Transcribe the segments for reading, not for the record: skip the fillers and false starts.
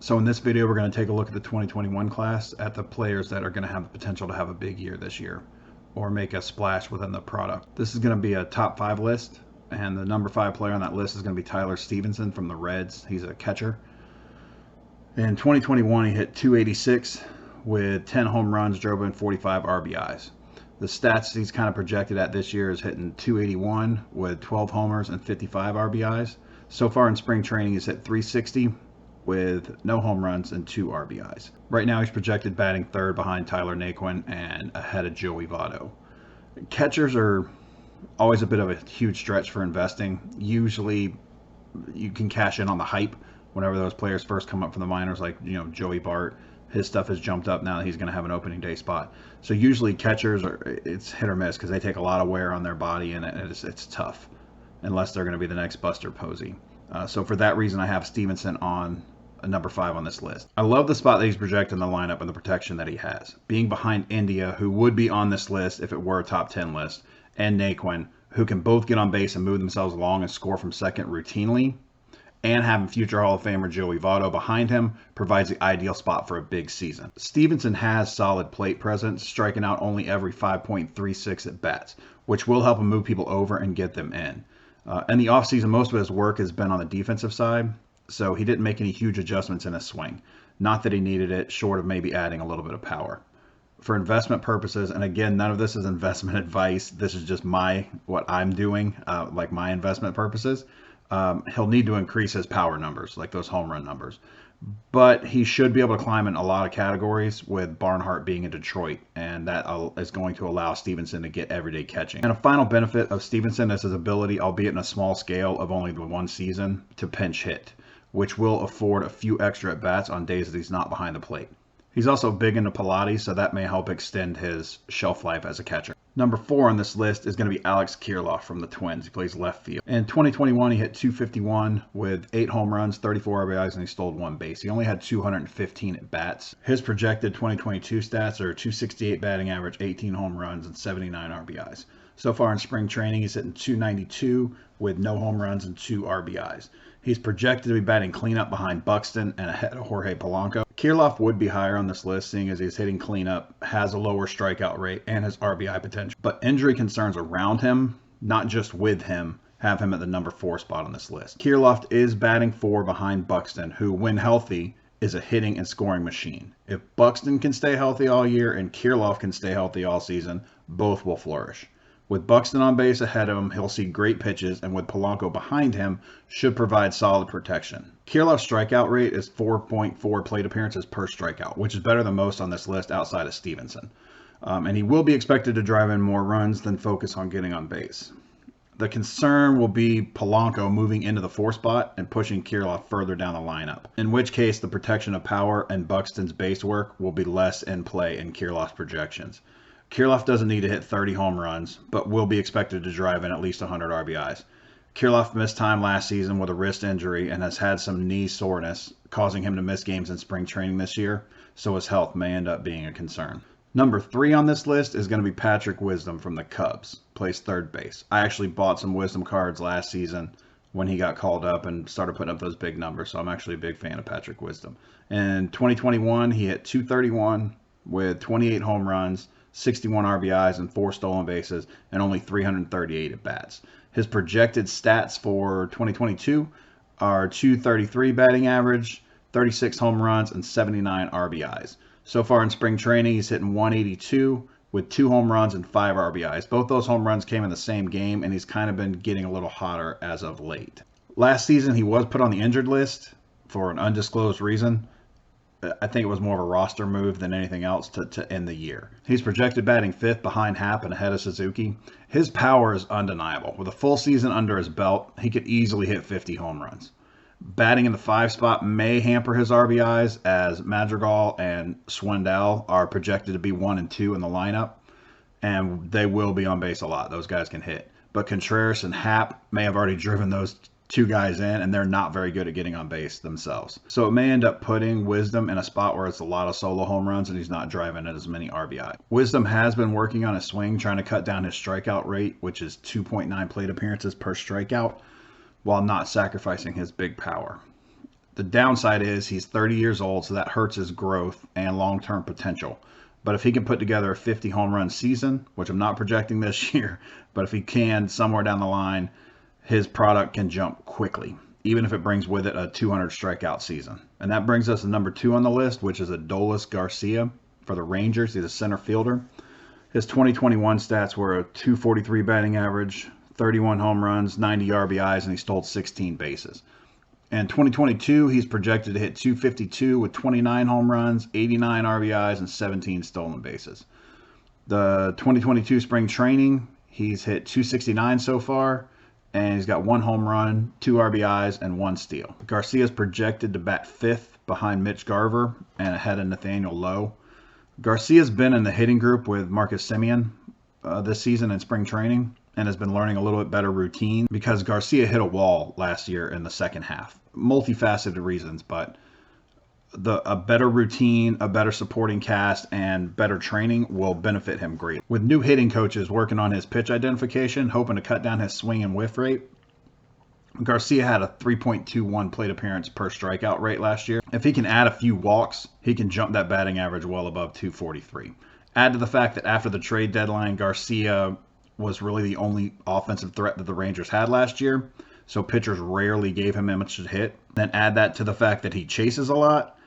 So in this video, we're going to take a look at the 2021 class at the players that are going to have the potential to have a big year this year or make a splash within the product. This is going to be a top 5 list, and the number 5 player on that list is going to be Tyler Stevenson from the Reds. He's a catcher. In 2021, he hit .286 with 10 home runs, drove in 45 RBIs. The stats he's kind of projected at this year is hitting .281 with 12 homers and 55 RBIs. So far in spring training, he's hit .360 with no home runs and 2 RBIs. Right now, he's projected batting third behind Tyler Naquin and ahead of Joey Votto. Catchers are always a bit of a huge stretch for investing. Usually, you can cash in on the hype whenever those players first come up from the minors, like Joey Bart. His stuff has jumped up now that he's going to have an opening day spot. So usually catchers it's hit or miss because they take a lot of wear on their body, and it's tough unless they're going to be the next Buster Posey. So for that reason, I have Stevenson on number 5 on this list. I love the spot that he's projected in the lineup and the protection that he has. Being behind India, who would be on this list if it were a top 10 list, and Naquin, who can both get on base and move themselves along and score from second routinely, and having future Hall of Famer Joey Votto behind him provides the ideal spot for a big season. Stevenson has solid plate presence, striking out only every 5.36 at bats, which will help him move people over and get them in. In the offseason, most of his work has been on the defensive side, so he didn't make any huge adjustments in his swing. Not that he needed it, short of maybe adding a little bit of power. For investment purposes, and again, none of this is investment advice, this is just what I'm doing, like my investment purposes. He'll need to increase his power numbers, like those home run numbers. But he should be able to climb in a lot of categories with Barnhart being in Detroit, and that is going to allow Stevenson to get everyday catching. And a final benefit of Stevenson is his ability, albeit in a small scale of only the one season, to pinch hit, which will afford a few extra at-bats on days that he's not behind the plate. He's also big into Pilates, so that may help extend his shelf life as a catcher. Number 4 on this list is going to be Alex Kirilloff from the Twins. He plays left field. In 2021, he hit .251 with 8 home runs, 34 RBIs, and he stole 1 base. He only had 215 at-bats. His projected 2022 stats are .268 batting average, 18 home runs, and 79 RBIs. So far in spring training, he's hitting .292 with no home runs and 2 RBIs. He's projected to be batting cleanup behind Buxton and ahead of Jorge Polanco. Kirilloff would be higher on this list, seeing as he's hitting cleanup, has a lower strikeout rate, and has RBI potential. But injury concerns around him, not just with him, have him at the number 4 spot on this list. Kirilloff is batting 4 behind Buxton, who, when healthy, is a hitting and scoring machine. If Buxton can stay healthy all year and Kirilloff can stay healthy all season, both will flourish. With Buxton on base ahead of him, he'll see great pitches, and with Polanco behind him, should provide solid protection. Kirilloff's strikeout rate is 4.4 plate appearances per strikeout, which is better than most on this list outside of Stevenson. And he will be expected to drive in more runs than focus on getting on base. The concern will be Polanco moving into the 4 spot and pushing Kirilloff further down the lineup, in which case the protection of power and Buxton's base work will be less in play in Kirilloff's projections. Kirilloff doesn't need to hit 30 home runs, but will be expected to drive in at least 100 RBIs. Kirilloff missed time last season with a wrist injury and has had some knee soreness, causing him to miss games in spring training this year, so his health may end up being a concern. Number 3 on this list is going to be Patrick Wisdom from the Cubs, plays third base. I actually bought some Wisdom cards last season when he got called up and started putting up those big numbers, so I'm actually a big fan of Patrick Wisdom. In 2021, he hit .231 with 28 home runs, 61 RBIs, and 4 stolen bases, and only 338 at-bats. His projected stats for 2022 are .233 batting average, 36 home runs, and 79 RBIs. So far in spring training, he's hitting .182 with 2 home runs and 5 RBIs. Both those home runs came in the same game, and he's kind of been getting a little hotter as of late. Last season, he was put on the injured list for an undisclosed reason. I think it was more of a roster move than anything else to end the year. He's projected batting 5th behind Happ and ahead of Suzuki. His power is undeniable. With a full season under his belt, he could easily hit 50 home runs. Batting in the 5 spot may hamper his RBIs, as Madrigal and Swindell are projected to be 1 and 2 in the lineup, and they will be on base a lot. Those guys can hit. But Contreras and Happ may have already driven those 2 guys in, and they're not very good at getting on base themselves. So it may end up putting Wisdom in a spot where it's a lot of solo home runs and he's not driving at as many RBI. Wisdom has been working on his swing, trying to cut down his strikeout rate, which is 2.9 plate appearances per strikeout, while not sacrificing his big power. The downside is he's 30 years old, so that hurts his growth and long-term potential. But if he can put together a 50 home run season, which I'm not projecting this year, but if he can somewhere down the line, his product can jump quickly, even if it brings with it a 200 strikeout season. And that brings us to number 2 on the list, which is Adolis Garcia for the Rangers. He's a center fielder. His 2021 stats were a 243 batting average, 31 home runs, 90 RBIs, and he stole 16 bases. In 2022, he's projected to hit 252 with 29 home runs, 89 RBIs, and 17 stolen bases. The 2022 spring training, he's hit 269 so far, and he's got 1 home run, 2 RBIs, and 1 steal. Garcia is projected to bat 5th behind Mitch Garver and ahead of Nathaniel Lowe. Garcia's been in the hitting group with Marcus Semien this season in spring training and has been learning a little bit better routine because Garcia hit a wall last year in the second half. Multifaceted reasons, but a better routine, a better supporting cast, and better training will benefit him great. With new hitting coaches working on his pitch identification, hoping to cut down his swing and whiff rate, Garcia had a 3.21 plate appearance per strikeout rate last year. If he can add a few walks, he can jump that batting average well above 243. Add to the fact that after the trade deadline, Garcia was really the only offensive threat that the Rangers had last year, so pitchers rarely gave him much to hit. Then add that to the fact that he chases a lot,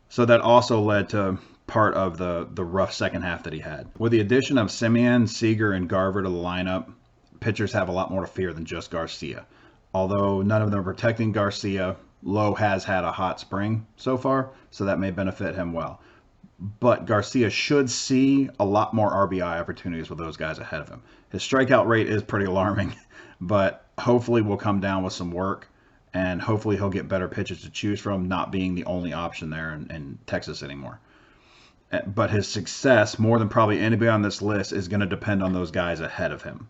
so that also led to part of the rough second half that he had. With the addition of Semien, Seager, and Garver to the lineup, pitchers have a lot more to fear than just Garcia. Although none of them are protecting Garcia, Lowe has had a hot spring so far, so that may benefit him well. But Garcia should see a lot more RBI opportunities with those guys ahead of him. His strikeout rate is pretty alarming, but hopefully will come down with some work, and hopefully he'll get better pitches to choose from, not being the only option there in Texas anymore. But his success, more than probably anybody on this list, is going to depend on those guys ahead of him.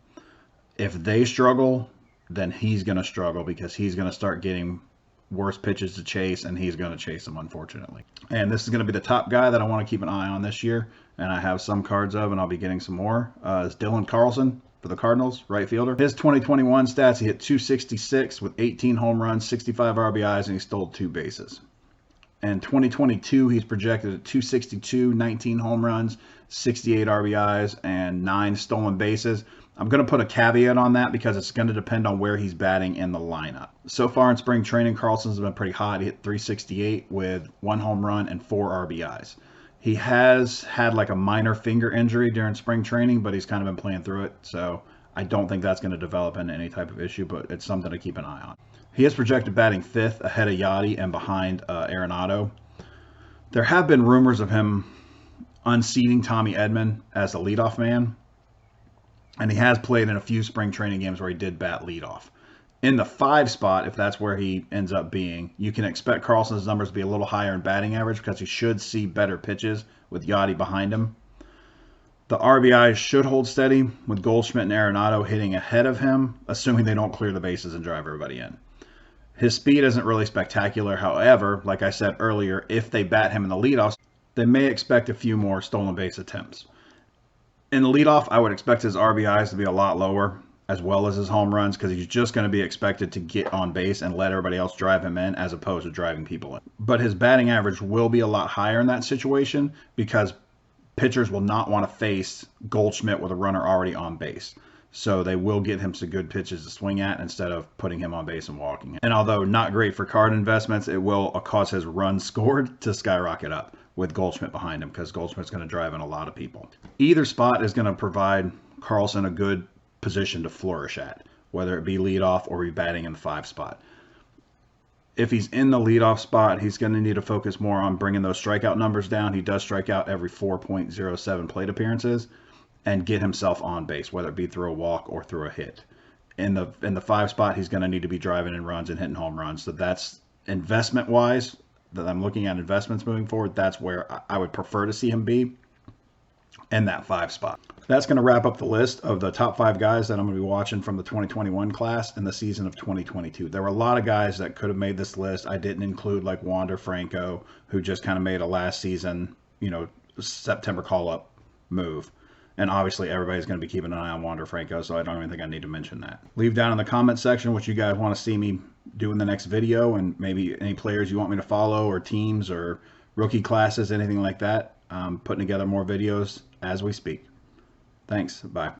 If they struggle, then he's going to struggle because he's going to start getting worse pitches to chase, and he's going to chase them, unfortunately. And this is going to be the top guy that I want to keep an eye on this year, and I have some cards of, and I'll be getting some more, is Dylan Carlson for the Cardinals, right fielder. His 2021 stats, he hit 266 with 18 home runs, 65 RBIs, and he stole 2 bases. In 2022, he's projected at 262, 19 home runs, 68 RBIs, and 9 stolen bases. I'm going to put a caveat on that because it's going to depend on where he's batting in the lineup. So far in spring training, Carlson's been pretty hot. He hit 368 with 1 home run and 4 RBIs. He has had like a minor finger injury during spring training, but he's kind of been playing through it. So I don't think that's going to develop into any type of issue, but it's something to keep an eye on. He is projected batting 5th ahead of Yachty and behind Arenado. There have been rumors of him unseating Tommy Edman as the leadoff man, and he has played in a few spring training games where he did bat leadoff. In the 5 spot, if that's where he ends up being, you can expect Carlson's numbers to be a little higher in batting average because he should see better pitches with Yachty behind him. The RBIs should hold steady with Goldschmidt and Arenado hitting ahead of him, assuming they don't clear the bases and drive everybody in. His speed isn't really spectacular. However, like I said earlier, if they bat him in the leadoff, they may expect a few more stolen base attempts. In the leadoff, I would expect his RBIs to be a lot lower, as well as his home runs, because he's just going to be expected to get on base and let everybody else drive him in, as opposed to driving people in. But his batting average will be a lot higher in that situation because pitchers will not want to face Goldschmidt with a runner already on base. So they will get him some good pitches to swing at instead of putting him on base and walking him. And although not great for card investments, it will cause his runs scored to skyrocket up with Goldschmidt behind him because Goldschmidt's going to drive in a lot of people. Either spot is going to provide Carlson a good position to flourish at, whether it be leadoff or be batting in the 5 spot. If he's in the leadoff spot, he's going to need to focus more on bringing those strikeout numbers down. He does strike out every 4.07 plate appearances, and get himself on base, whether it be through a walk or through a hit. In the 5 spot, he's going to need to be driving in runs and hitting home runs. So that's investment-wise, that I'm looking at investments moving forward, that's where I would prefer to see him be, in that 5 spot. That's going to wrap up the list of the top 5 guys that I'm going to be watching from the 2021 class in the season of 2022. There were a lot of guys that could have made this list. I didn't include like Wander Franco, who just kind of made a last season, September call-up move. And obviously, everybody's going to be keeping an eye on Wander Franco, so I don't even think I need to mention that. Leave down in the comment section what you guys want to see me do in the next video, and maybe any players you want me to follow, or teams, or rookie classes, anything like that. I'm putting together more videos as we speak. Thanks. Bye.